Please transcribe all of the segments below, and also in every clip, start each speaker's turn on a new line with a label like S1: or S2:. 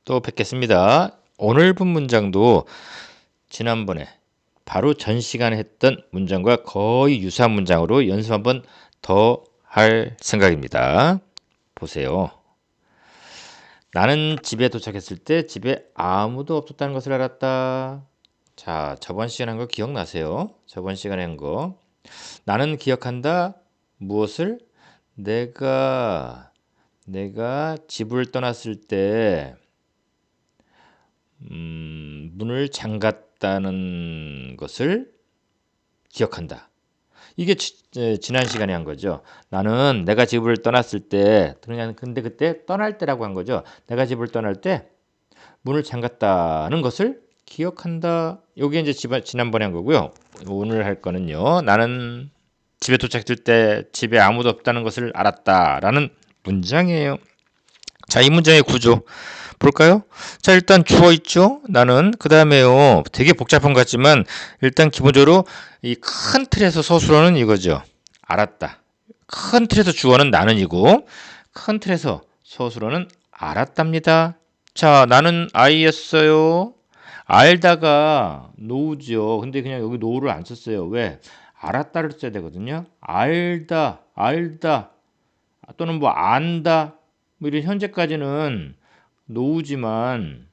S1: 또 뵙겠습니다. 오늘 본 문장도 지난번에 바로 전 시간에 했던 문장과 거의 유사한 문장으로 연습 한번 더 할 생각입니다. 보세요. 나는 집에 도착했을 때 집에 아무도 없었다는 것을 알았다. 자, 저번 시간에 한 거 기억나세요? 저번 시간에 한 거. 나는 기억한다. 무엇을? 내가 집을 떠났을 때 문을 잠갔다는 것을 기억한다. 이게 지난 시간에 한 거죠. 나는 내가 집을 떠났을 때, 근데 그때 떠날 때라고 한 거죠. 내가 집을 떠날 때 문을 잠갔다는 것을 기억한다. 요게 이제 지난번에 한 거고요. 오늘 할 거는요. 나는 집에 도착했을 때 집에 아무도 없다는 것을 알았다라는 문장이에요. 자, 이 문장의 구조 볼까요? 자, 일단 주어 있죠? 나는. 그 다음에요. 되게 복잡한 것 같지만 일단 기본적으로 이 큰 틀에서 서술어는 이거죠. 알았다. 큰 틀에서 주어는 나는이고 큰 틀에서 서술어는 알았답니다. 자, 나는 아이였어요. 알다가 노우죠. 근데 그냥 여기 노우를 안 썼어요. 왜? 알았다를 써야 되거든요. 알다 또는 뭐 안다 뭐 이런 현재까지는 노우지만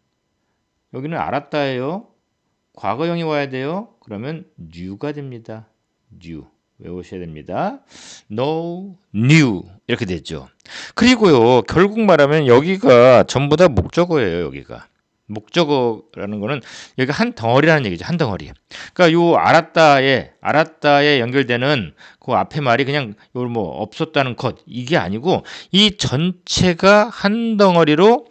S1: 여기는 알았다예요. 과거형이 와야 돼요. 그러면 knew가 됩니다. knew 외우셔야 됩니다. know, knew 이렇게 되죠. 그리고요. 결국 말하면 여기가 전부 다 목적어예요. 여기가. 목적어라는 거는 여기가 한 덩어리라는 얘기죠. 한 덩어리. 그러니까 요 알았다에 연결되는 그 앞에 말이 그냥 요 뭐 없었다는 것 이게 아니고 이 전체가 한 덩어리로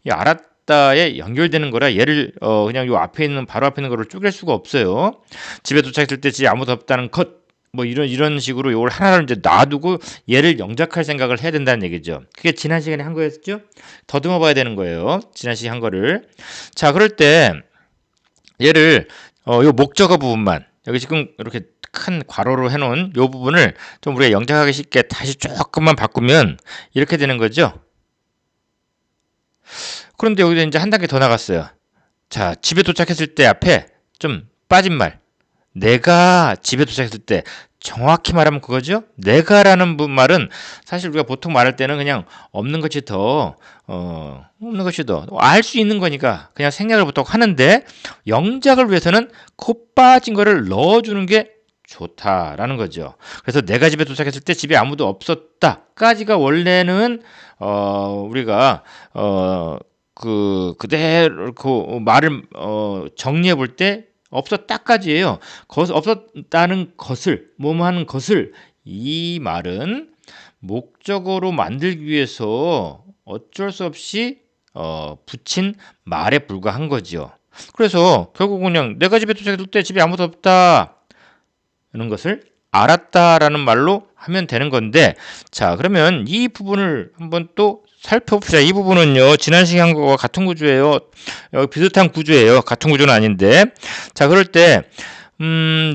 S1: 이 알았다에 연결되는 거라 얘를 그냥 요 앞에 있는 바로 앞에 있는 거를 쪼갤 수가 없어요. 집에 도착했을 때 집에 아무도 없다는 것 뭐 이런 식으로 요걸 하나를 이제 놔두고 얘를 영작할 생각을 해야 된다는 얘기죠. 그게 지난 시간에 한 거였죠? 더듬어 봐야 되는 거예요. 지난 시간에 한 거를. 자, 그럴 때 얘를 요 목적어 부분만 여기 지금 이렇게 큰 괄호로 해놓은 요 부분을 좀 우리가 영작하기 쉽게 다시 조금만 바꾸면 이렇게 되는 거죠. 그런데 여기서 이제 한 단계 더 나갔어요. 자, 집에 도착했을 때 앞에 좀 빠진 말. 내가 집에 도착했을 때 정확히 말하면 그거죠. 내가라는 말은 사실 우리가 보통 말할 때는 그냥 없는 것이 더 없는 것이 더 알 수 있는 거니까 그냥 생략을 보통 하는데 영작을 위해서는 코 빠진 거를 넣어주는 게 좋다라는 거죠. 그래서 내가 집에 도착했을 때 집에 아무도 없었다까지가 원래는 우리가 그대로 그 말을 정리해 볼 때 없었다까지예요. 없었다는 것을 뭐뭐 하는 것을 이 말은 목적어로 만들기 위해서 어쩔 수 없이 붙인 말에 불과한 거지요. 그래서 결국 그냥 내가 집에 도착했을 때 집에 아무도 없다 이런 것을 알았다라는 말로 하면 되는 건데 자 그러면 이 부분을 한번 또 살펴봅시다. 이 부분은요 지난 시간 거와 같은 구조예요. 비슷한 구조예요. 같은 구조는 아닌데 자 그럴 때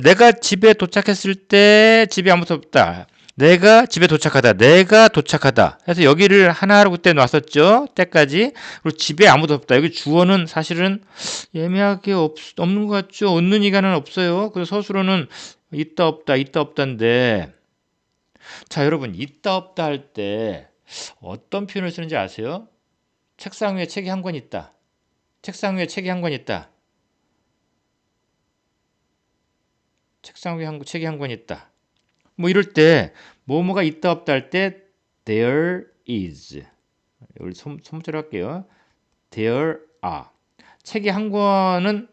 S1: 내가 집에 도착했을 때 집에 아무도 없다. 내가 집에 도착하다. 내가 도착하다. 그래서 여기를 하나로 그때 놨었죠. 때까지. 그리고 집에 아무도 없다. 여기 주어는 사실은 애매하게 없는 것 같죠. 없는 이가는 없어요. 그래서 서술어는 있다 없다 있다 없다인데 자 여러분 있다 없다 할 때 어떤 표현을 쓰는지 아세요? 책상 위에 책이 한 권 있다. 책상 위에 책이 한 권 있다. 책상 위에 책이 한 권 있다. 뭐 이럴 때 뭐뭐가 있다 없다 할 때 there is 여기 소문자로 할게요. there are 책이 한 권은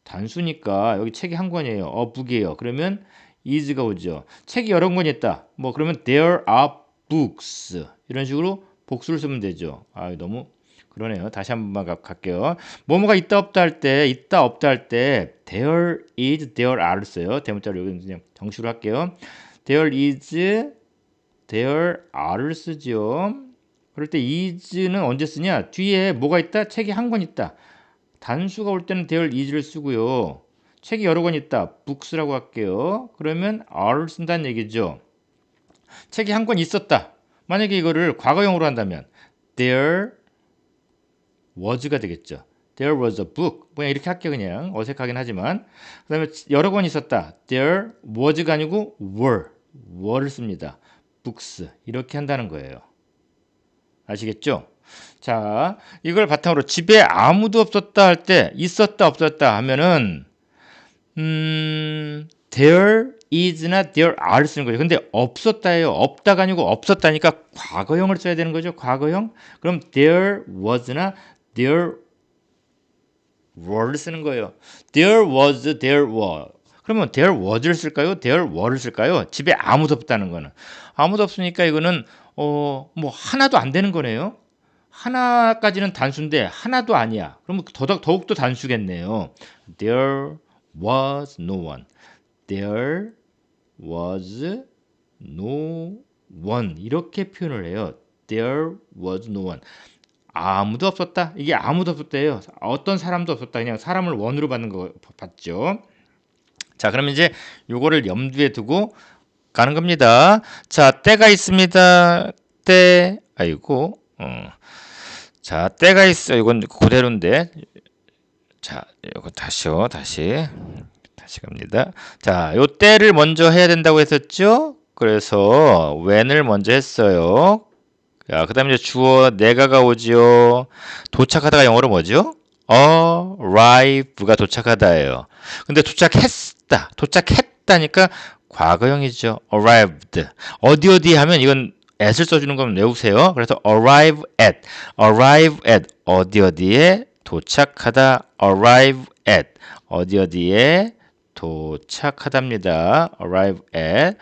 S1: 단수니까 여기 책이 한 권이에요. book이에요. 그러면 is가 오죠. 책이 여러 권이 있다. 뭐 그러면 there are books 이런 식으로 복수를 쓰면 되죠. 아 너무 그러네요. 다시 한 번만 갈게요. 뭐뭐가 있다 없다 할 때 있다 없다 할 때 there is, there are를 써요. 대문자로 여기 그냥 정식으로 할게요. there is, there are를 쓰죠. 그럴 때 is는 언제 쓰냐? 뒤에 뭐가 있다? 책이 한 권 있다. 단수가 올 때는 there is를 쓰고요. 책이 여러 권 있다. books라고 할게요. 그러면 are를 쓴다는 얘기죠. 책이 한 권 있었다. 만약에 이거를 과거형으로 한다면 there was가 되겠죠. There was a book. 그냥 이렇게 할게 그냥 어색하긴 하지만 그 다음에 여러 권 있었다. There was가 아니고 were를 씁니다. books 이렇게 한다는 거예요. 아시겠죠? 자, 이걸 바탕으로 집에 아무도 없었다 할 때 있었다 없었다 하면은 there is나 there are를 쓰는 거죠. 근데 없었다예요. 없다가 아니고 없었다니까 과거형을 써야 되는 거죠. 과거형. 그럼 there was나 there were를 쓰는 거예요. There was, there were. 그러면 there was를 쓸까요? there were를 쓸까요? 집에 아무도 없다는 거는. 아무도 없으니까 이거는 뭐 하나도 안 되는 거네요. 하나까지는 단수인데 하나도 아니야. 그러면 더욱더 단수겠네요. There was no one. There was no one. 이렇게 표현을 해요. There was no one. 아무도 없었다. 이게 아무도 없었대요. 어떤 사람도 없었다. 그냥 사람을 원으로 받는 거 봤죠. 자, 그러면 이제 요거를 염두에 두고 가는 겁니다. 자, 때가 있습니다. 때, 아이고, 자, 때가 있어. 이건 그대로인데. 자, 이거 다시요. 다시 갑니다. 자, 요 때를 먼저 해야 된다고 했었죠? 그래서 when을 먼저 했어요. 자, 그 다음에 이제 주어 내가가 오지요. 도착하다가 영어로 뭐죠? arrive가 도착하다예요. 근데 도착했다니까 과거형이죠. arrived. 어디 하면 이건 at을 써주는 건 외우세요. 그래서 arrive at 어디에 도착하다. arrive at 어디에 도착하답니다. arrive at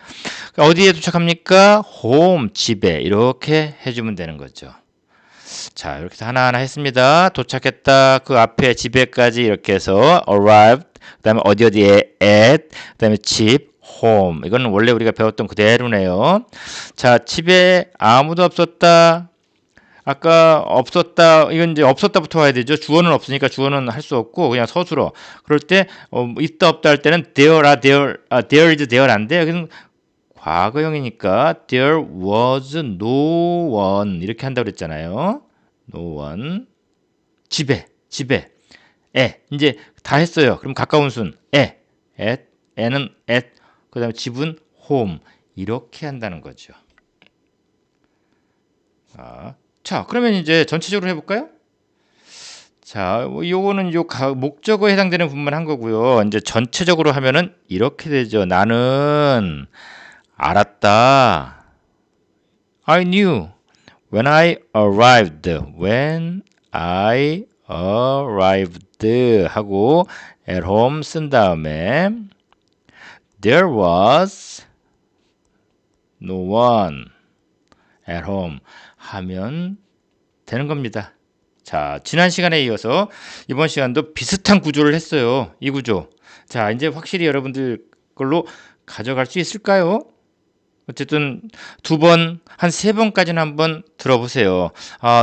S1: 어디에 도착합니까? home 집에 이렇게 해주면 되는 거죠. 자, 이렇게 해서 하나하나 했습니다. 도착했다. 그 앞에 집에까지 이렇게 해서 arrived 그 다음에 어디에 at 그 다음에 집 home 이거는 원래 우리가 배웠던 그대로네요. 자, 집에 아무도 없었다. 아까 없었다. 이건 이제 없었다부터 와야 되죠. 주어는 없으니까 주어는 할 수 없고 그냥 서술어. 그럴 때 있다 없다 할 때는 there is there 안 돼. 여기는 과거형이니까 there was no one 이렇게 한다고 그랬잖아요. no one. 집에 이제 다 했어요. 그럼 가까운 순 at는 at 그다음에 집은 home 이렇게 한다는 거죠. 자, 그러면 이제 전체적으로 해볼까요? 자, 요거는 목적어에 해당되는 부분만 한 거고요. 이제 전체적으로 하면은 이렇게 되죠. 나는 알았다. I knew when I arrived. When I arrived 하고 at home 쓴 다음에 there was no one at home 하면 되는 겁니다. 자, 지난 시간에 이어서 이번 시간도 비슷한 구조를 했어요. 이 구조. 자, 이제 확실히 여러분들 걸로 가져갈 수 있을까요? 어쨌든 두 번, 한 세 번까지는 한번 들어보세요.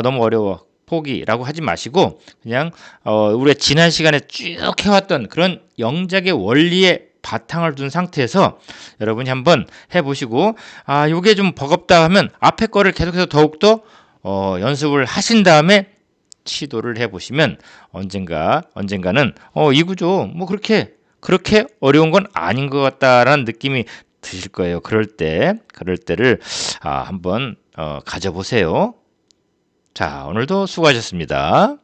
S1: 너무 어려워. 포기라고 하지 마시고 그냥 우리가 지난 시간에 쭉 해왔던 그런 영작의 원리에 바탕을 둔 상태에서 여러분이 한번 해보시고 요게 좀 버겁다 하면 앞에 거를 계속해서 더욱더 연습을 하신 다음에 시도를 해보시면 언젠가는 이 구조 뭐 그렇게 어려운 건 아닌 것 같다라는 느낌이 드실 거예요. 그럴 때를 한번 가져보세요. 자, 오늘도 수고하셨습니다.